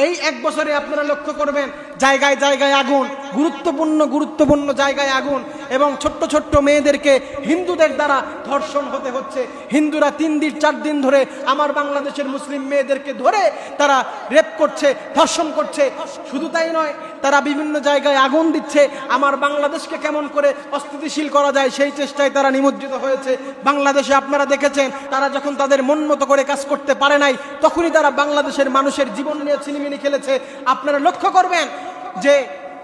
এই এক বছরে আপনারা লক্ষ্য করবেন জায়গায় জায়গায় আগুন, গুরুত্বপূর্ণ জায়গায় আগুন, এবং ছোট্ট ছোট্ট মেয়েদেরকে হিন্দুদের দ্বারা ধর্ষণ হতে হচ্ছে। হিন্দুরা 3 দিন 4 দিন ধরে আমার বাংলাদেশের মুসলিম মেয়েদেরকে ধরে তারা রেপ করছে, ধর্ষণ করছে। শুধু তাই নয়, তারা বিভিন্ন জায়গায় আগুন দিচ্ছে। আমার বাংলাদেশকে কেমন করে অস্থিতিশীল করা যায় সেই চেষ্টায় তারা নিমজ্জিত হয়েছে। বাংলাদেশে আপনারা দেখেছেন, তারা যখন তাদের মন মতো করে কাজ করতে পারে নাই, তখনই তারা বাংলাদেশের মানুষের জীবন নিয়ে ছিনিমিনি খেলেছে। আপনারা লক্ষ্য করবেন যে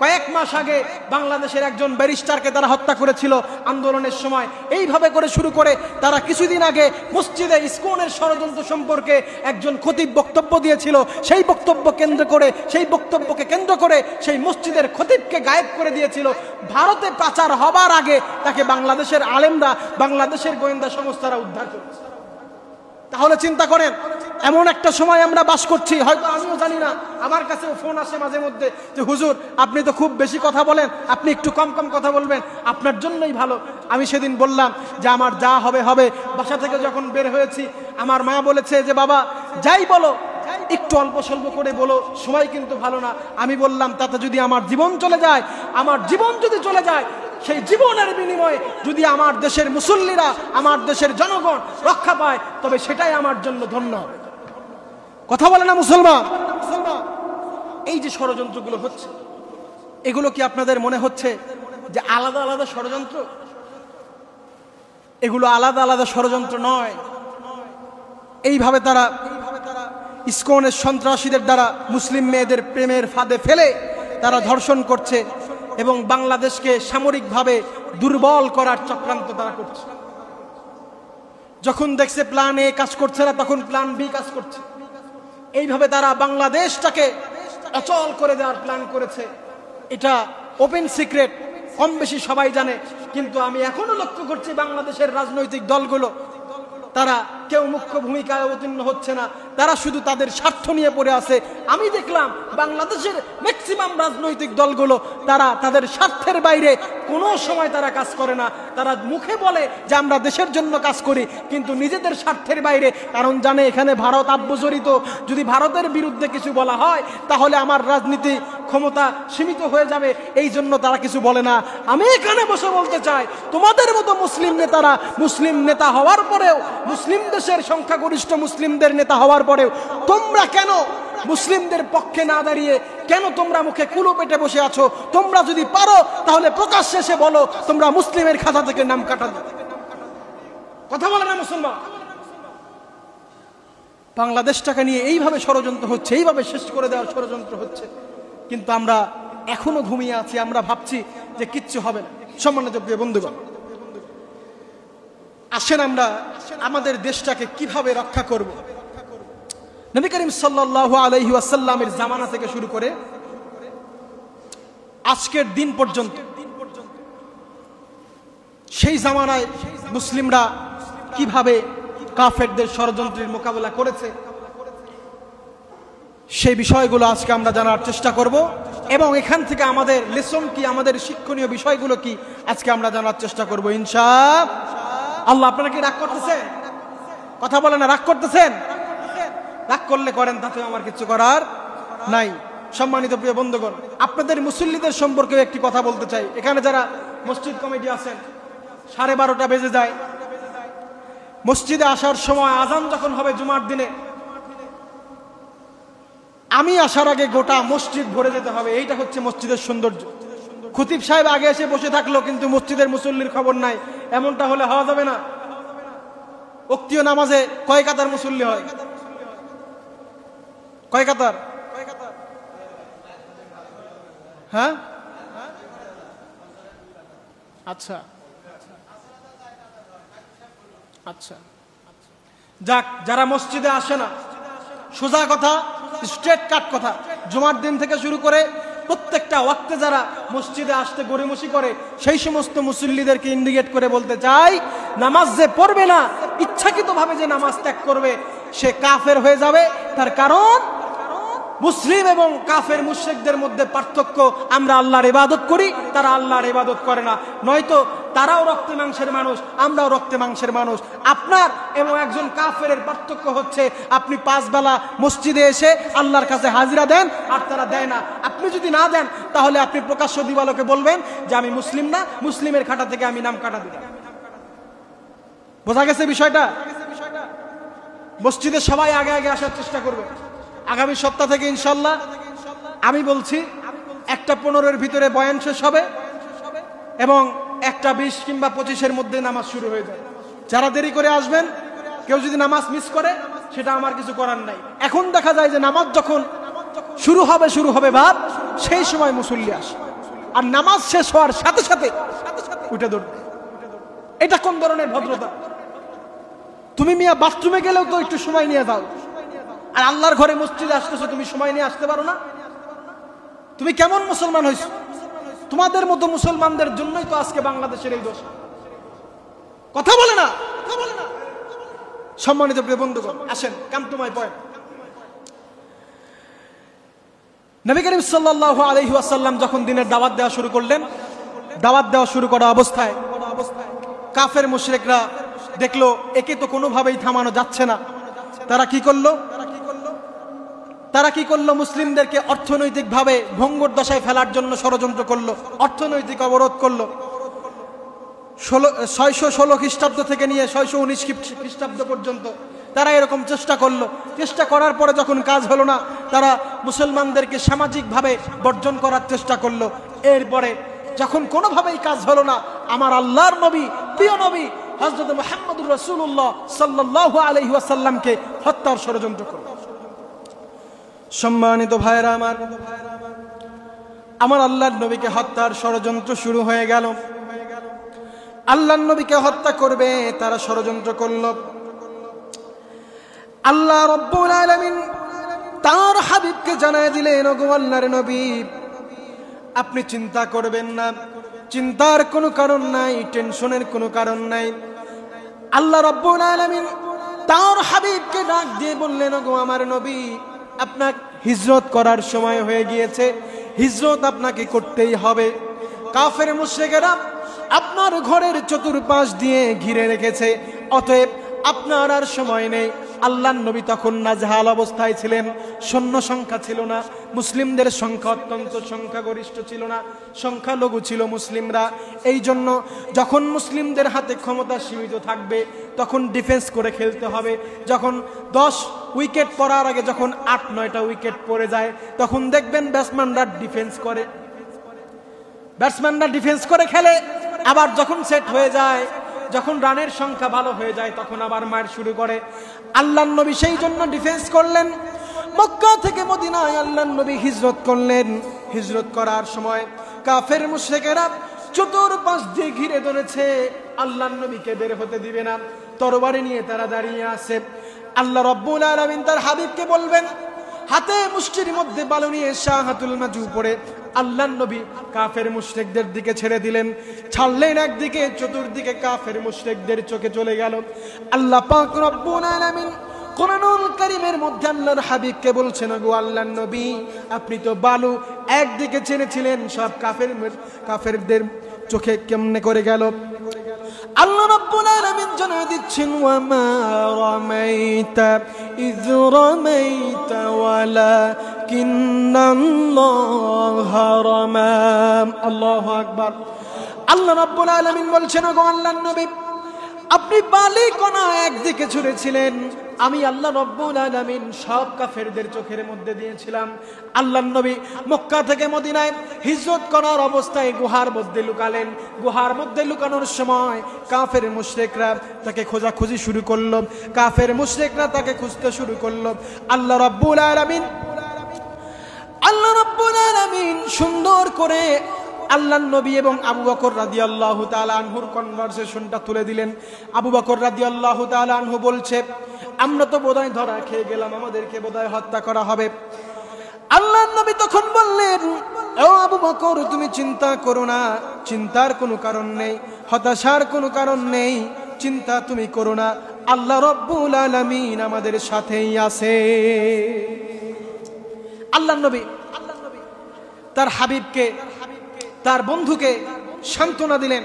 কয়েক মাস আগে বাংলাদেশের একজন ব্যারিস্টারকে তারা হত্যা করেছিল আন্দোলনের সময়। এইভাবে করে শুরু করে তারা কিছুদিন আগে মসজিদে ইসকনের ষড়যন্ত্র সম্পর্কে একজন খতিব বক্তব্য দিয়েছিল। সেই বক্তব্যকে কেন্দ্র করে সেই মসজিদের খতিবকে গায়েব করে দিয়েছিল। ভারতে পাচার হবার আগে তাকে বাংলাদেশের আলেমরা, বাংলাদেশের গোয়েন্দা সংস্থারা উদ্ধার করেছে। তাহলে চিন্তা করেন, এমন একটা সময় আমরা বাস করছি, হয়তো আমিও জানি না, আমার কাছেও ফোন আসে মাঝে মধ্যে যে হুজুর আপনি তো খুব বেশি কথা বলেন, আপনি একটু কম কথা বলবেন, আপনার জন্যই ভালো। আমি সেদিন বললাম যে আমার যা হবে হবে। বাসা থেকে যখন বের হয়েছি আমার মা বলেছে যে বাবা যাই বলো একটু অল্প স্বল্প করে বলো, সময় কিন্তু ভালো না। আমি বললাম তাতে যদি আমার জীবন চলে যায়, আমার জীবন যদি চলে যায়, সেই জীবনের বিনিময়ে যদি আমার দেশের মুসল্লিরা, আমার দেশের জনগণ রক্ষা পায়, তবে সেটাই আমার জন্য ধন্য হবে। কথা বলে না মুসলমান? এই যে ষড়যন্ত্রগুলো হচ্ছে, এগুলো কি আপনাদের মনে হচ্ছে যে আলাদা আলাদা ষড়যন্ত্র? এগুলো আলাদা আলাদা ষড়যন্ত্র নয়। এইভাবে তারা ইসকনের সন্ত্রাসীদের দ্বারা মুসলিম মেয়েদের প্রেমের ফাঁদে ফেলে তারা ধর্ষণ করছে এবং বাংলাদেশকে সামরিকভাবে দুর্বল করার চক্রান্ত তারা করছে। যখন দেখছে প্ল্যান এ কাজ করছে না, তখন প্ল্যান বি কাজ করছে। এইভাবে তারা বাংলাদেশটাকে অচল করে দেওয়ার প্ল্যান করেছে। এটা ওপেন সিক্রেট, কম বেশি সবাই জানে। কিন্তু আমি এখনো লক্ষ্য করছি বাংলাদেশের রাজনৈতিক দলগুলো, তারা কেউ মুখ্য ভূমিকায় অবতীর্ণ হচ্ছে না, তারা শুধু তাদের স্বার্থ নিয়ে পড়ে আছে। আমি দেখলাম বাংলাদেশের ম্যাক্সিমাম রাজনৈতিক দলগুলো তারা তাদের স্বার্থের বাইরে কোনো সময় তারা কাজ করে না। তারা মুখে বলে যে আমরা দেশের জন্য কাজ করি, কিন্তু নিজেদের স্বার্থের বাইরে, কারণ জানে এখানে ভারত আভ্যন্তরিত, যদি ভারতের বিরুদ্ধে কিছু বলা হয় তাহলে আমার রাজনীতি ক্ষমতা সীমিত হয়ে যাবে, এই জন্য তারা কিছু বলে না। আমি এখানে বসে বলতে চাই, তোমাদের মতো মুসলিম নেতারা মুসলিম নেতা হওয়ার পরেও, মুসলিম দেশের সংখ্যাগরিষ্ঠ মুসলিমদের নেতা হওয়ার পরেও তোমরা কেন মুসলিমদের পক্ষে না দাঁড়িয়ে, কেন তোমরা মুখে কুলো পেটে বসে আছো? তোমরা যদি পারো তাহলে প্রকাশ্যে এসে বলো তোমরা মুসলিমের খাতা থেকে নাম কাটা দাও। কথা বলে না মুসলমান? বাংলাদেশটাকে নিয়ে এইভাবে ষড়যন্ত্র হচ্ছে, এইভাবে শেষ করে দেওয়ার ষড়যন্ত্র হচ্ছে, কিন্তু আমরা এখনো ঘুমিয়ে আছি। আমরা ভাবছি যে কিচ্ছু হবে না। সম্মানিত প্রিয় বন্ধুগণ, আসেন আমরা আমাদের দেশটাকে কিভাবে রক্ষা করব। নবী করিম সাল্লাল্লাহু আলাইহি ওয়াসাল্লামের জামানা থেকে শুরু করে আজকের দিন পর্যন্ত সেই জামানায় মুসলিমরা কিভাবে কাফেরদের ষড়যন্ত্রের মোকাবেলা করেছে, সেই বিষয়গুলো আজকে আমরা জানার চেষ্টা করব, এবং এখান থেকে আমাদের লেসন কি, আমাদের শিক্ষণীয় বিষয়গুলো কি, আজকে আমরা জানার চেষ্টা করব ইনশাআল্লাহ। আপনারা কি রাগ করতেছেন? কথা বলে না, রাগ করতেছেন? রাগ করলে করেন, তাতে আমার কিছু করার নাই। সম্মানিত প্রিয় বন্ধুগণ, আপনাদের মুসল্লিদের সম্পর্কে একটি কথা বলতে চাই। এখানে যারা মসজিদ কমিটি আছেন, 12:30 বেজে যায়, মসজিদে আসার সময় আজান যখন হবে জুমার দিনে, আমি আসার আগে গোটা মসজিদ ভরে যেতে হবে। এইটা হচ্ছে মসজিদের সৌন্দর্য। খতিব সাহেব আগে এসে বসে থাকলো কিন্তু মসজিদের মুসল্লির খবর নাই, এমনটা হলে হওয়া যাবে না। ওক্তীয় নামাজে কয় কাতার মুসল্লি হয়? কয় কাতার? হ্যাঁ, আচ্ছা আচ্ছা, যাক, যারা মসজিদে আসে না, সোজা কথা, স্ট্রেট কাট কথা, জুমার দিন থেকে শুরু করে প্রত্যেকটা ওয়াক্তে যারা মসজিদে আসতে গড়িমসি করে, সেই সমস্ত মুসল্লিদেরকে ইন্ডিকেট করে বলতে চাই, নামাজ যে পড়বে না, ইচ্ছাকৃতভাবে যে নামাজ ত্যাগ করবে, সে কাফের হয়ে যাবে। তার কারণ মুসলিম এবং কাফের মুশরিকদের মধ্যে পার্থক্য, আমরা আল্লাহর ইবাদত করি, তারা আল্লাহর ইবাদত করে না। নয়তো তারাও রক্তে মাংসের মানুষ, আমরাও রক্তে মাংসের মানুষ। আপনার এবং একজন কাফেরের পার্থক্য হচ্ছে আপনি 5 বেলা মসজিদে এসে আল্লাহর কাছে হাজিরা দেন আর তারা দেয় না। আপনি যদি না দেন তাহলে আপনি প্রকাশ্য দিবালোকে বলবেন যে আমি মুসলিম না, মুসলিমের খাতা থেকে আমি নাম কাটা দিলাম। বোঝা গেছে বিষয়টা? মসজিদে সবাই আগে আগে আসার চেষ্টা করবে। আগামী সপ্তাহ থেকে ইনশাল্লাহ আমি বলছি 1:15-এর ভিতরে বয়ান শেষ হবে এবং 1:20 কিংবা 25-এর মধ্যে নামাজ শুরু হয়ে যায়। যারা দেরি করে আসবেন, কেউ যদি নামাজ মিস করে সেটা আমার কিছু করার নাই। এখন দেখা যায় যে নামাজ যখন শুরু হবে ভাব, সেই সময় মুসল্লি আসে আর নামাজ শেষ হওয়ার সাথে সাথে উঠে দৌড়বে। এটা কোন ধরনের ভদ্রতা? তুমি মিয়া বাথরুমে গেলেও তো একটু সময় নিয়ে যাও, আর আল্লাহর ঘরে মসজিদে আসতেছো, তুমি সময় নিয়ে আসতে পারো না? তুমি কেমন মুসলমান হইছো? তোমাদের মতো মুসলমানদের জন্যই তো আজকে বাংলাদেশের এই দশা। কথা বলে না। সম্মানিত প্রিয় বন্ধুগণ, আসেন come to my point. Nabi Karim সাল্লাল্লাহু আলাইহি ওয়াসাল্লাম যখন দিনের দাওয়াত দেওয়া শুরু করলেন, দাওয়াত দেওয়া শুরু করা অবস্থায় কাফের মুশরিকরা দেখলো একে তো কোনোভাবেই থামানো যাচ্ছে না। তারা কি করলো? মুসলিমদেরকে অর্থনৈতিকভাবে ভঙ্গুর দশায় ফেলার জন্য ষড়যন্ত্র করলো, অর্থনৈতিক অবরোধ করলো। 616 খ্রিস্টাব্দ থেকে নিয়ে 619 খ্রিস্টাব্দ পর্যন্ত তারা এরকম চেষ্টা করলো। চেষ্টা করার পরে যখন কাজ হলো না, তারা মুসলমানদেরকে সামাজিকভাবে বর্জন করার চেষ্টা করলো। এরপরে যখন কোনোভাবেই কাজ হলো না, আমার আল্লাহর নবী, প্রিয় নবী হযরত মুহাম্মদুর রাসূলুল্লাহ সাল্লাল্লাহু আলাইহি ওয়াসাল্লামকে হত্যার ষড়যন্ত্র করলো। সম্মানিত ভাইরা আমার আল্লাহর নবীকে হত্যার ষড়যন্ত্র শুরু হয়ে গেল। আল্লাহর নবীকে হত্যা করবে তারা ষড়যন্ত্র করলো। আল্লাহ রাব্বুল আলামিন তার হাবিবকে জানায় দিলেন, ওগো আল্লাহর নবী, আপনি চিন্তা করবেন না, চিন্তার কোনো কারণ নাই, টেনশনের কোনো কারণ নাই। আল্লাহ রাব্বুল আলামিন তার হাবিবকে ডাক দিয়ে বললেন, ওগো আমার নবী, আপনার হিজরত করার সময় হয়ে গিয়েছে, হিজরত আপনাকে করতেই হবে। কাফের মুশরিকেরা আপনার ঘরের চতুর্পাশ দিয়ে ঘিরে রেখেছে, অতএব আপনার আর সময় নেই। আল্লাহর নবী তখন নাজেহাল অবস্থায় ছিলেন, সৈন্য সংখ্যা ছিল না, মুসলিমদের সংখ্যা অত্যন্ত সংখ্যাগরিষ্ঠ ছিল না, সংখ্যালঘু ছিল মুসলিমরা। এই জন্য যখন মুসলিমদের হাতে ক্ষমতা সীমিত থাকবে তখন ডিফেন্স করে খেলতে হবে। যখন 10 উইকেট পড়ার আগে যখন 8-9টা উইকেট পড়ে যায়, তখন দেখবেন ব্যাটসম্যানরা ডিফেন্স করে খেলে। আবার যখন সেট হয়ে যায়, যখন রানের সংখ্যা ভালো হয়ে যায়, তখন আবার মার শুরু করে। আল্লাহর নবী সেই জন্য ডিফেন্স করলেন। মক্কা থেকে মদিনায় আল্লাহর নবী হিজরত করলেন। হিজরত করার সময় কাফের মুশরিকেরা চতুর্পাশ দিয়ে ঘিরে ধরেছে, আল্লাহর নবীকে বের হতে দিবে না, তরবারি নিয়ে তারা দাঁড়িয়ে আছে। আল্লাহ রাব্বুল আলামিন তার হাবিবকে বলবেন, হাতে মুষ্টির মধ্যে বালু নিয়ে শাহাতুল মাজু পড়ে আল্লাহর নবী কাফের মুশরিকদের দিকে ছেড়ে দিলেন। ছাড়লেন একদিকে, চতুর্দিকে কাফের মুশরিকদের চোখে চলে গেল। আল্লাহ পাক রব্বুল আলামিন কোরআনুল কারীমের মধ্যে আল্লাহর হাবিবকে বলছেন, গো আল্লাহর নবী, আপনি তো বালু একদিকে ছেড়েছিলেন, সব কাফেরদের চোখে কেমনে করে গেল? আল্লাহ রাব্বুল আলামিন জানিয়ে দিচ্ছেন, ওয়া মা রামাইতা ইয রামাইতা ওয়ালাকিন্নাল্লাহা রামা। আল্লাহু আকবার। আল্লাহ রাব্বুল আলামিন বলছেন, ওগো আল্লাহর নবী, আপনি বালিকণা একদিকে ছুঁড়েছিলেন, আমি আল্লাহ রাব্বুল আলামিন সব কাফেরদের চোখের মধ্যে দিয়েছিলাম। আল্লাহর নবী মক্কা থেকে মদিনায় হিজরত করার অবস্থায় গুহার মধ্যে লুকালেন। গুহার মধ্যে লুকানোর সময় কাফের মুশরিকরা তাকে খোঁজাখুঁজি শুরু করলো, কাফের মুশরিকরা তাকে খুঁজতে শুরু করলো। আল্লাহ রাব্বুল আলামিন সুন্দর করে আল্লাহর নবী এবং আবু বকর রাদিয়াল্লাহু তাআলা আনহুর কনভারসেশনটা তুলে দিলেন। আবু বকর রাদিয়াল্লাহু তাআলা আনহু বলছে, আমরা তো বোধহয় ধরা খেয়ে গেলাম, আমাদেরকে বোধহয় হত্যা করা হবে। আল্লাহর নবী তখন বললেন, ও আবু বকর, তুমি চিন্তা করো না, চিন্তার কোনো কারণ নেই, হতাশার কোনো কারণ নেই, চিন্তা তুমি করো না, আল্লাহ রাব্বুল আলামিন আমাদের সাথেই আছে। আল্লাহর নবী তার হাবিবকে, তার বন্ধুকে সান্ত্বনা দিলেন।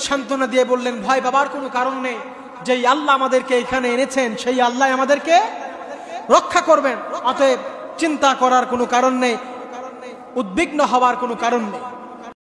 সান্ত্বনা দিয়ে বললেন, ভয় পাবার কোনো কারণ নেই, যেই আল্লাহ আমাদেরকে এখানে এনেছেন সেই আল্লাহ আমাদেরকে রক্ষা করবেন, অতএব চিন্তা করার কোনো কারণ নেই, উদ্বিগ্ন হওয়ার কোনো কারণ নেই।